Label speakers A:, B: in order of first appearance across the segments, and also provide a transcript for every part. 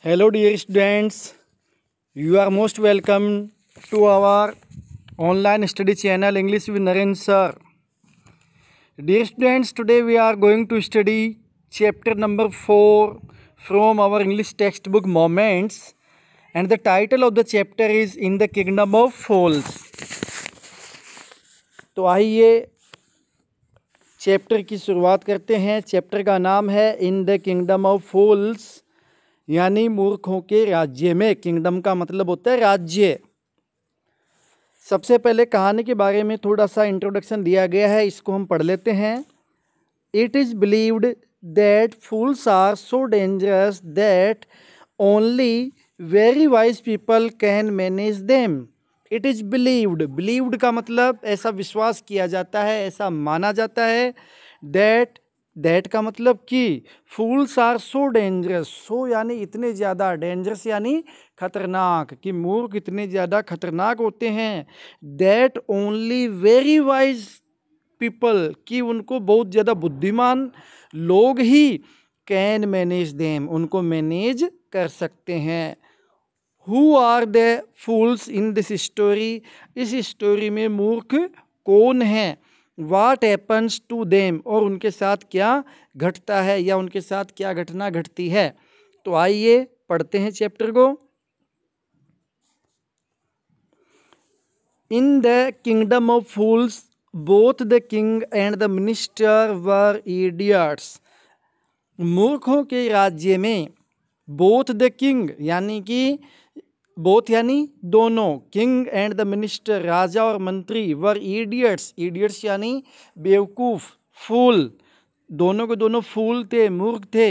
A: Hello dear students, you are most welcome to our online study channel English with Naren sir. Dear students, today we are going to study chapter number 4 from our English textbook Moments, and the title of the chapter is In the Kingdom of Fools. तो आइए chapter की शुरुआत करते हैं। Chapter का नाम है in the kingdom of फूल्स, यानी मूर्खों के राज्य में। किंगडम का मतलब होता है राज्य। सबसे पहले कहानी के बारे में थोड़ा सा इंट्रोडक्शन दिया गया है, इसको हम पढ़ लेते हैं। It is believed that fools are so dangerous that only very wise people can manage them. It is believed, believed का मतलब ऐसा विश्वास किया जाता है, ऐसा माना जाता है। दैट का मतलब कि फूल्स आर सो डेंजरस, सो यानी इतने ज़्यादा, डेंजरस यानी खतरनाक, कि मूर्ख इतने ज़्यादा खतरनाक होते हैं। That only very wise people, कि उनको बहुत ज़्यादा बुद्धिमान लोग ही कैन मैनेज देम, उनको मैनेज कर सकते हैं। Who are the fools in this story, इस स्टोरी में मूर्ख कौन हैं। वाट हैपन्स टू देम, और उनके साथ क्या घटता है या उनके साथ क्या घटना घटती है। तो आइए पढ़ते हैं चैप्टर को। In the kingdom of fools both the king and the minister were idiots. मूर्खों के राज्य में बोथ द किंग यानी कि बोथ यानी दोनों, किंग एंड द मिनिस्टर राजा और मंत्री, वर इडियट्स, इडियट्स यानी बेवकूफ़, फूल, दोनों के दोनों फूल थे, मूर्ख थे।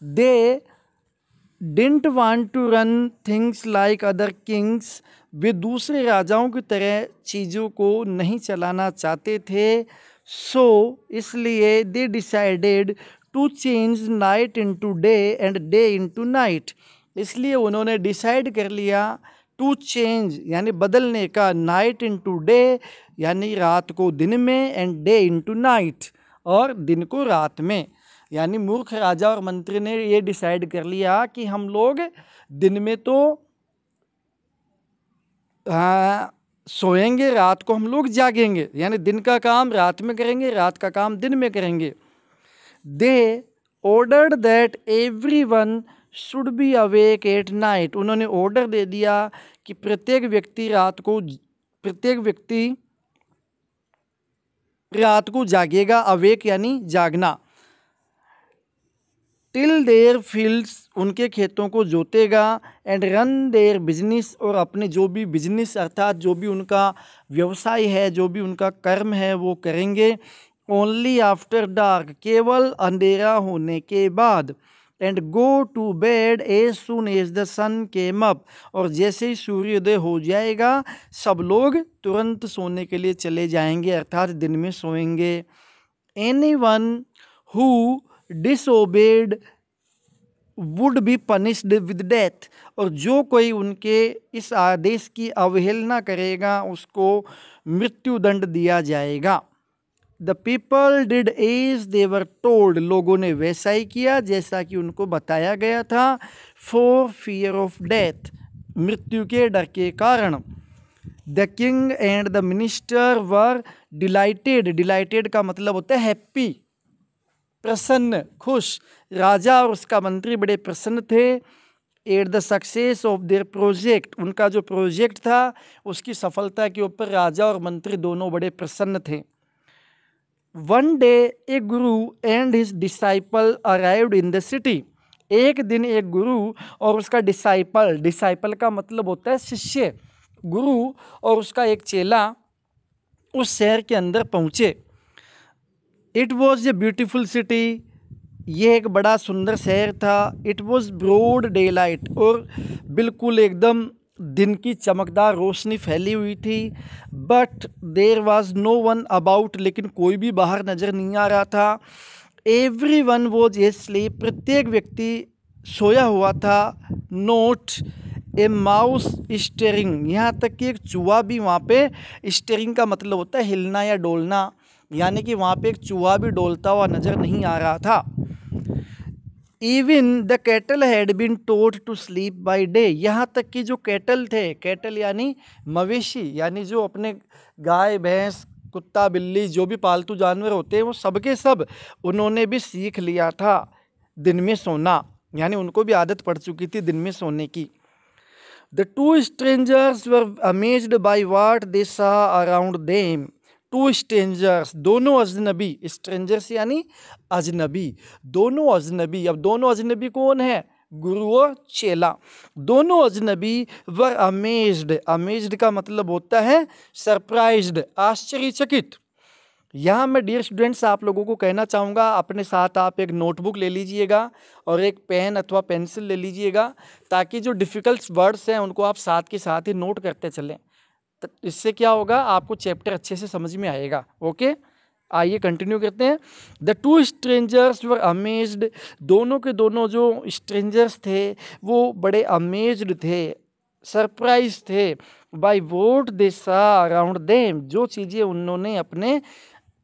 A: They didn't want to run things like other kings, वे दूसरे राजाओं की तरह चीज़ों को नहीं चलाना चाहते थे। सो इसलिए they decided to change night into day and day into night, इसलिए उन्होंने डिसाइड कर लिया टू चेंज यानी बदलने का, नाइट इनटू डे यानी रात को दिन में, एंड डे इनटू नाइट और दिन को रात में। यानी मूर्ख राजा और मंत्री ने ये डिसाइड कर लिया कि हम लोग दिन में तो सोएंगे, रात को हम लोग जागेंगे, यानी दिन का काम रात में करेंगे, रात का काम दिन में करेंगे। They ordered that everyone should be awake at night, उन्होंने ऑर्डर दे दिया कि प्रत्येक व्यक्ति रात को जागेगा, अवेक यानी जागना। टिल देयर फील्ड्स, उनके खेतों को जोतेगा, एंड रन देयर बिजनेस, और अपने जो भी बिजनेस अर्थात जो भी उनका व्यवसाय है, जो भी उनका कर्म है वो करेंगे। ओनली आफ्टर डार्क, केवल अंधेरा होने के बाद। And go to bed as soon as the sun came up, और जैसे ही सूर्योदय हो जाएगा सब लोग तुरंत सोने के लिए चले जाएंगे, अर्थात दिन में सोएंगे। Anyone who disobeyed would be punished with death, और जो कोई उनके इस आदेश की अवहेलना करेगा उसको मृत्युदंड दिया जाएगा। The people did as they were told, लोगों ने वैसा ही किया जैसा कि उनको बताया गया था। फॉर फियर ऑफ डेथ, मृत्यु के डर के कारण। The king and the minister were dilated, dilated का मतलब होता है हैप्पी, प्रसन्न, खुश। राजा और उसका मंत्री बड़े प्रसन्न थे। At the success of their project, उनका जो प्रोजेक्ट था उसकी सफलता के ऊपर राजा और मंत्री दोनों बड़े प्रसन्न थे। One day A Guru and his disciple arrived in the city, एक दिन एक गुरु और उसका डिसाइपल, डिसाइपल का मतलब होता है शिष्य, गुरु और उसका एक चेला उस शहर के अंदर पहुँचे। It was a beautiful city, ये एक बड़ा सुंदर शहर था। It was broad day light, और बिल्कुल एकदम दिन की चमकदार रोशनी फैली हुई थी। But there was no one about, लेकिन कोई भी बाहर नज़र नहीं आ रहा था। Everyone was asleep, प्रत्येक व्यक्ति सोया हुआ था। नोट ए माउस स्टेरिंग, यहाँ तक कि एक चूहा भी वहाँ पे, स्टेरिंग का मतलब होता है हिलना या डोलना, यानी कि वहाँ पे एक चूहा भी डोलता हुआ नज़र नहीं आ रहा था। Even the cattle had been taught to sleep by day, यहाँ तक कि जो कैटल थे, कैटल यानी मवेशी, यानी जो अपने गाय भैंस कुत्ता बिल्ली जो भी पालतू जानवर होते हैं वो सब के सब उन्होंने भी सीख लिया था दिन में सोना, यानी उनको भी आदत पड़ चुकी थी दिन में सोने की। The two strangers were amazed by what they सा अराउंड देम। टू स्ट्रेंजर्स, दोनों अजनबी, स्ट्रेंजर्स यानी अजनबी, दोनों अजनबी। अब दोनों अजनबी कौन है? गुरु और चेला। दोनों अजनबी वर अमेज्ड, अमेज्ड का मतलब होता है सरप्राइज्ड, आश्चर्यचकित। यहाँ मैं डियर स्टूडेंट्स आप लोगों को कहना चाहूँगा, अपने साथ आप एक नोटबुक ले लीजिएगा और एक पेन अथवा पेंसिल ले लीजिएगा, ताकि जो डिफ़िकल्ट वर्ड्स हैं उनको आप साथ के साथ ही नोट करते चलें। तो इससे क्या होगा, आपको चैप्टर अच्छे से समझ में आएगा। ओके, आइए कंटिन्यू करते हैं। The two strangers were amazed, दोनों के दोनों जो स्ट्रेंजर्स थे वो बड़े अमेज्ड थे, सरप्राइज थे, बाय व्हाट दे सा अराउंड देम, जो चीज़ें उन्होंने अपने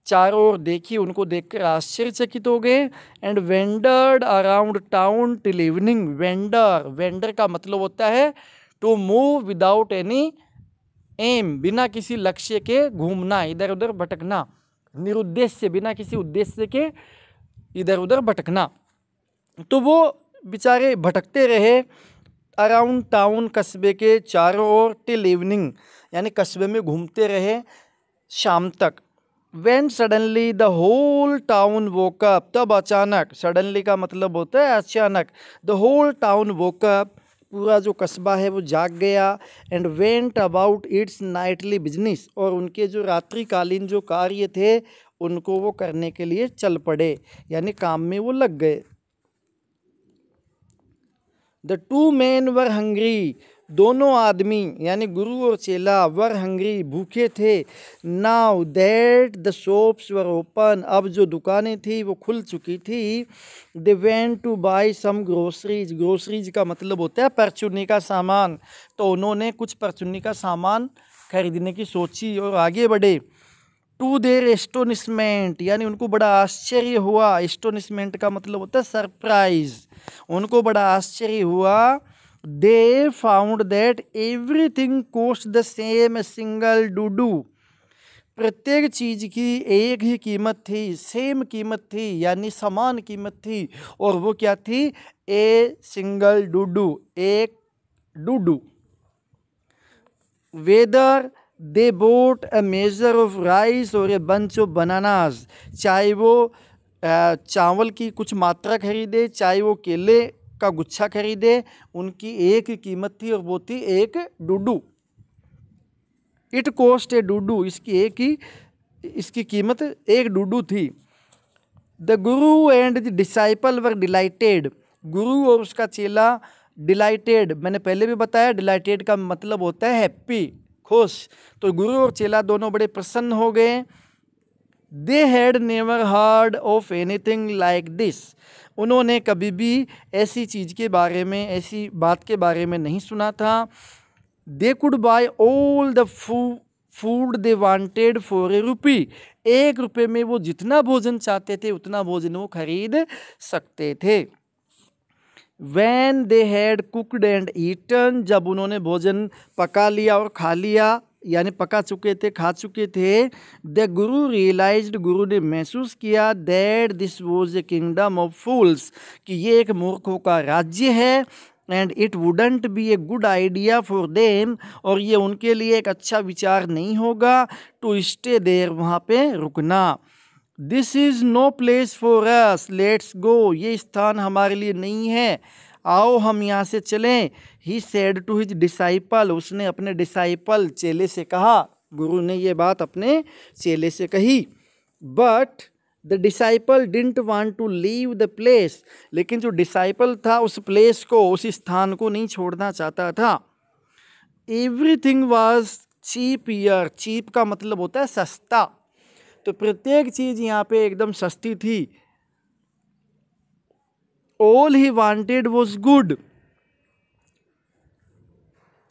A: चारों ओर देखी उनको देखकर आश्चर्यचकित हो गए। And wandered around town till evening. Wander, wander का मतलब होता है to move without any aim, बिना किसी लक्ष्य के घूमना, इधर उधर भटकना, निरुद्देश्य, बिना किसी उद्देश्य के इधर उधर भटकना। तो वो बेचारे भटकते रहे अराउंड टाउन, कस्बे के चारों ओर, टिल इवनिंग यानी कस्बे में घूमते रहे शाम तक। When suddenly the whole town woke up, तब अचानक, सडनली का मतलब होता है अचानक, the whole town woke up, पूरा जो कस्बा है वो जाग गया। And went about it's Knightley business, और उनके जो रात्रिकालीन जो कार्य थे उनको वो करने के लिए चल पड़े, यानी काम में वो लग गए। The two man were hungry, दोनों आदमी यानी गुरु और चेला वर हंग्री, भूखे थे। Now that the shops were open, अब जो दुकानें थी वो खुल चुकी थी। They went to buy some groceries, groceries का मतलब होता है परचूनी का सामान, तो उन्होंने कुछ परचूनी का सामान खरीदने की सोची और आगे बढ़े। टू देयर एस्टोनिशमेंट, यानी उनको बड़ा आश्चर्य हुआ, एस्टोनिशमेंट का मतलब होता है सरप्राइज, उनको बड़ा आश्चर्य हुआ। They found that everything cost the same single duddu, प्रत्येक चीज़ की एक ही कीमत थी, सेम कीमत थी, यानी समान कीमत थी, और वो क्या थी? ए सिंगल डूडू, एक duddu. Whether they bought a measure of rice और ए बंच ऑफ बनानाज, चाहे वो चावल की कुछ मात्रा खरीदे, चाहे वो केले का गुच्छा खरीदे, उनकी एक ही कीमत थी और वो थी एक डूडू। इट कॉस्ट ए डूडू, इसकी कीमत एक डूडू थी। The Guru and the disciple were dilated, गुरु और उसका चेला डिलाइटेड, मैंने पहले भी बताया डिलाइटेड का मतलब होता है हैप्पी, खुश, तो गुरु और चेला दोनों बड़े प्रसन्न हो गए। They had never heard of anything like this, उन्होंने कभी भी ऐसी चीज़ के बारे में, ऐसी बात के बारे में नहीं सुना था। They could buy all the food they wanted for a rupee, एक रुपये में वो जितना भोजन चाहते थे उतना भोजन वो खरीद सकते थे। When they had cooked and eaten, जब उन्होंने भोजन पका लिया और खा लिया, यानी पका चुके थे, खा चुके थे। द गुरु रियलाइज्ड, गुरु ने महसूस किया, that this was a kingdom of fools, कि ये एक मूर्खों का राज्य है। And it wouldn't be a good idea for them, और ये उनके लिए एक अच्छा विचार नहीं होगा टू स्टे देयर, वहाँ पे रुकना। This is no place for us, let's go, ये स्थान हमारे लिए नहीं है, आओ हम यहाँ से चलें। He said to his disciple, उसने अपने डिसाइपल चेले से कहा, गुरु ने ये बात अपने चेले से कही। But the disciple didn't want to leave the place, लेकिन जो डिसाइपल था उस प्लेस को, उस स्थान को नहीं छोड़ना चाहता था। Everything was cheap here, cheap का मतलब होता है सस्ता, तो प्रत्येक चीज़ यहाँ पे एकदम सस्ती थी। All he wanted was good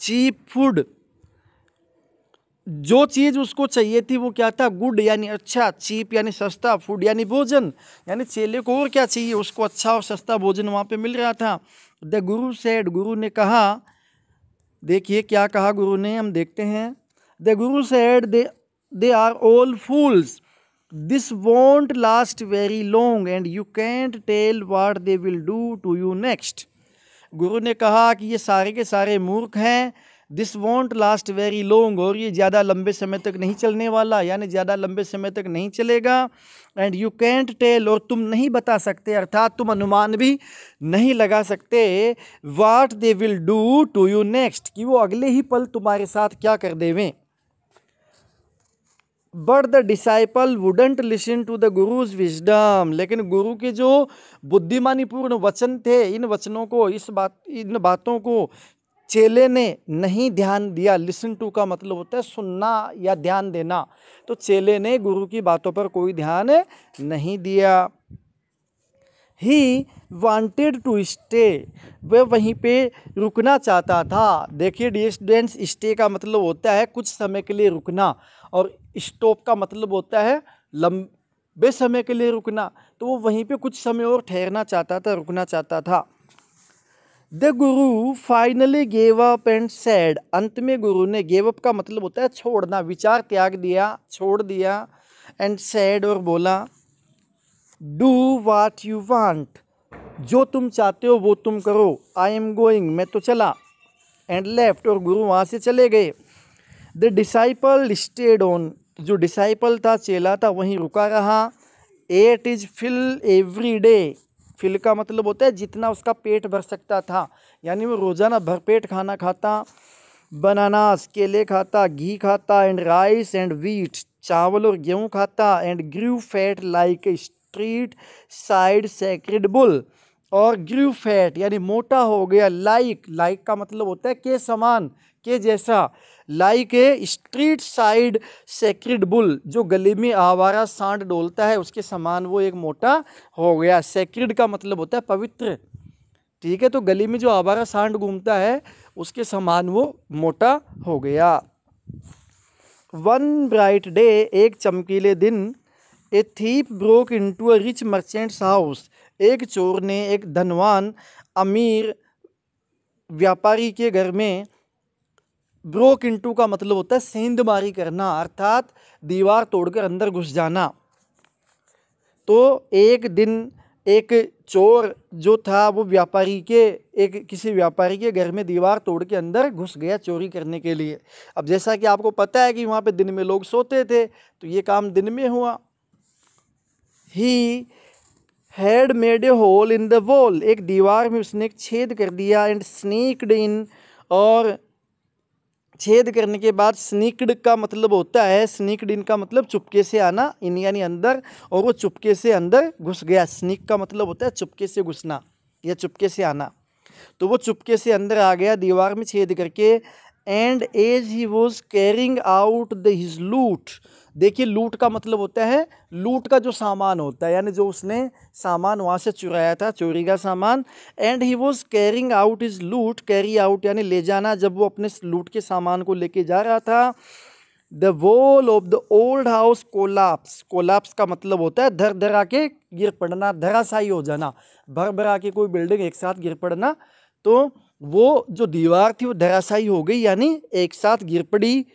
A: cheap food, जो चीज़ उसको चाहिए थी वो क्या था, गुड यानी अच्छा, चीप यानी सस्ता, फूड यानी भोजन, यानी चेले को और क्या चाहिए, उसको अच्छा और सस्ता भोजन वहाँ पे मिल रहा था। द गुरु सेड, गुरु ने कहा, देखिए क्या कहा गुरु ने, हम देखते हैं। The guru said they are all fools, this won't last very long and you can't tell what they will do to you next. गुरु ने कहा कि ये सारे के सारे मूर्ख हैं, this won't last very long, और ये ज़्यादा लंबे समय तक नहीं चलने वाला, यानी ज़्यादा लंबे समय तक नहीं चलेगा। एंड यू कैंट टेल, और तुम नहीं बता सकते, अर्थात तुम अनुमान भी नहीं लगा सकते, what they will do to you next, कि वो अगले ही पल तुम्हारे साथ क्या कर देवें। But the disciple wouldn't listen to the guru's wisdom, लेकिन गुरु के जो बुद्धिमानीपूर्ण वचन थे, इन वचनों को, इन बातों को चेले ने नहीं ध्यान दिया। लिसन टू का मतलब होता है सुनना या ध्यान देना, तो चेले ने गुरु की बातों पर कोई ध्यान नहीं दिया। ही वांटेड टू स्टे, वह वहीं पे रुकना चाहता था। देखिए डियर स्टूडेंट्स, स्टे का मतलब होता है कुछ समय के लिए रुकना, और स्टॉप का मतलब होता है लंबे समय के लिए रुकना, तो वो वहीं पे कुछ समय और ठहरना चाहता था, रुकना चाहता था। The Guru finally gave up and said, अंत में गुरु ने, गेव अप का मतलब होता है छोड़ना, विचार त्याग दिया, छोड़ दिया, एंड सेड, और बोला, डू वाट यू वांट, जो तुम चाहते हो वो तुम करो, आई एम गोइंग, मैं तो चला, एंड लेफ्ट, और गुरु वहाँ से चले गए। द डिसाइपल स्टेड ऑन, जो डिसाइपल था, चेला था, वहीं रुका रहा। Ate his fill every day, fill का मतलब होता है जितना उसका पेट भर सकता था, यानी वो रोज़ाना भरपेट खाना खाता। बनानास, केले खाता, घी खाता, एंड राइस एंड वीट, चावल और गेहूँ खाता, and Guru fat like a street side sacred bull, और ग्रू फैट यानी मोटा हो गया, लाइक का मतलब होता है के समान, के जैसा, like a street side sacred bull, जो गली में आवारा सांड डोलता है उसके समान वो एक मोटा हो गया। सैक्रेड का मतलब होता है पवित्र, ठीक है, तो गली में जो आवारा सांड घूमता है उसके समान वो मोटा हो गया। वन ब्राइट डे, एक चमकीले दिन, ए thief broke into a rich merchants house, एक चोर ने एक धनवान अमीर व्यापारी के घर में, ब्रोक इनटू का मतलब होता है सेंधमारी करना, अर्थात दीवार तोड़कर अंदर घुस जाना। तो एक दिन एक चोर जो था वो किसी व्यापारी के घर में दीवार तोड़ के अंदर घुस गया चोरी करने के लिए। अब जैसा कि आपको पता है कि वहाँ पे दिन में लोग सोते थे, तो ये काम दिन में हुआ। He had made a hole in the wall, एक दीवार में उसने एक छेद कर दिया, एंड स्नीक्ड इन, और छेद करने के बाद, स्नीक्ड का मतलब होता है, स्नीक्ड इन का मतलब चुपके से आना, इन यानी अंदर, और वो चुपके से अंदर घुस गया। स्नीक का मतलब होता है चुपके से घुसना या चुपके से आना, तो वो चुपके से अंदर आ गया दीवार में छेद करके। And as he was carrying out the his loot, देखिए लूट का मतलब होता है लूट का जो सामान होता है, यानी जो उसने सामान वहाँ से चुराया था, चोरी का सामान। And he was carrying out his लूट, कैरी आउट यानी ले जाना, जब वो अपने लूट के सामान को लेके जा रहा था। The wall of the old house collapse, collapse का मतलब होता है धर धरा के गिर पड़ना, धराशायी हो जाना, भर भरा के कोई बिल्डिंग एक साथ गिर पड़ना, तो वो जो दीवार थी वो धराशायी हो गई, यानी एक साथ गिर पड़ी।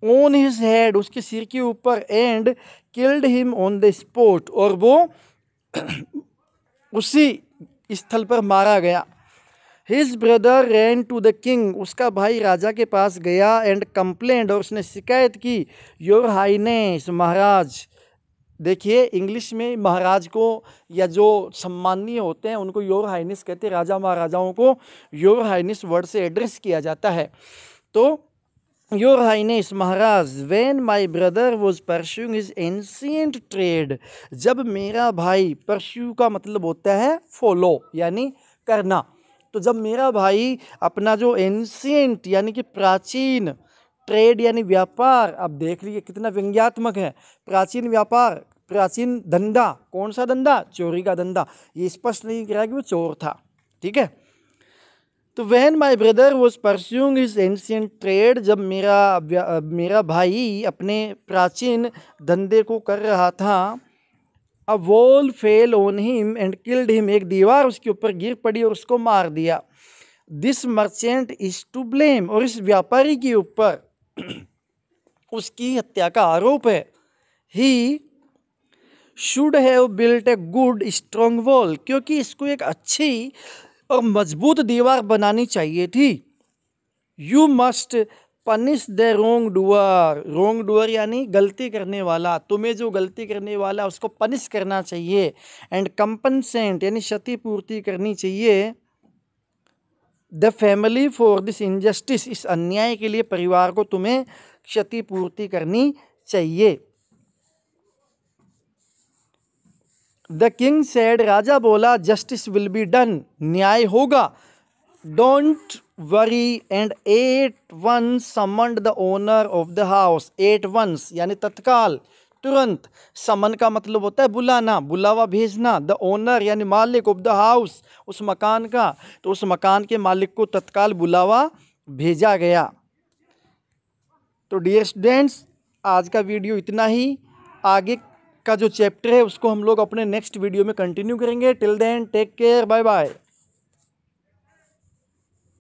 A: ऑन हिज हेड, उसके सिर के ऊपर, and killed him on the spot, और वो उसी स्थल पर मारा गया। His brother ran to the king, उसका भाई राजा के पास गया, एंड कंप्लेंट, और उसने शिकायत की, योर हाईनेस, महाराज। देखिए इंग्लिश में महाराज को या जो सम्माननीय होते हैं उनको योर हाईनेस कहते हैं, राजा महाराजाओं को योर हाईनेस वर्ड से एड्रेस किया जाता है। तो your Highness Maharaj, when my brother was pursuing his ancient trade, जब मेरा भाई, परस्यू का मतलब होता है फॉलो यानी करना, तो जब मेरा भाई अपना जो एंशिएंट यानी कि प्राचीन, ट्रेड यानी व्यापार, अब देख लीजिए कितना व्यंग्यात्मक है, प्राचीन व्यापार, प्राचीन धंधा, कौन सा धंधा, चोरी का धंधा, ये स्पष्ट नहीं करा कि वो चोर था, ठीक है। तो when my brother was pursuing his ancient trade, जब मेरा भाई अपने प्राचीन धंधे को कर रहा था, a wall fell on him and killed him, एक दीवार उसके ऊपर गिर पड़ी और उसको मार दिया। This merchant is to blame, और इस व्यापारी के ऊपर उसकी हत्या का आरोप है। He should have built a good strong wall, क्योंकि इसको एक अच्छी और मजबूत दीवार बनानी चाहिए थी। You must punish the wrong doer, wrong doer यानी गलती करने वाला, तुम्हें जो गलती करने वाला उसको पनिश करना चाहिए। एंड कंपनसेंट यानी क्षतिपूर्ति करनी चाहिए the family for this injustice, इस अन्याय के लिए परिवार को तुम्हें क्षतिपूर्ति करनी चाहिए। द किंग सेड, राजा बोला, जस्टिस विल बी डन, न्याय होगा। Don't worry and at once summoned the owner of the house, at once यानी तत्काल, तुरंत। समन का मतलब होता है बुलाना, बुलावा भेजना। द ओनर यानी मालिक, ऑफ द हाउस उस मकान का, तो उस मकान के मालिक को तत्काल बुलावा भेजा गया। तो डियर स्टूडेंट्स, आज का वीडियो इतना ही। आगे का जो चैप्टर है उसको हम लोग अपने नेक्स्ट वीडियो में कंटिन्यू करेंगे। Till then take care, bye bye.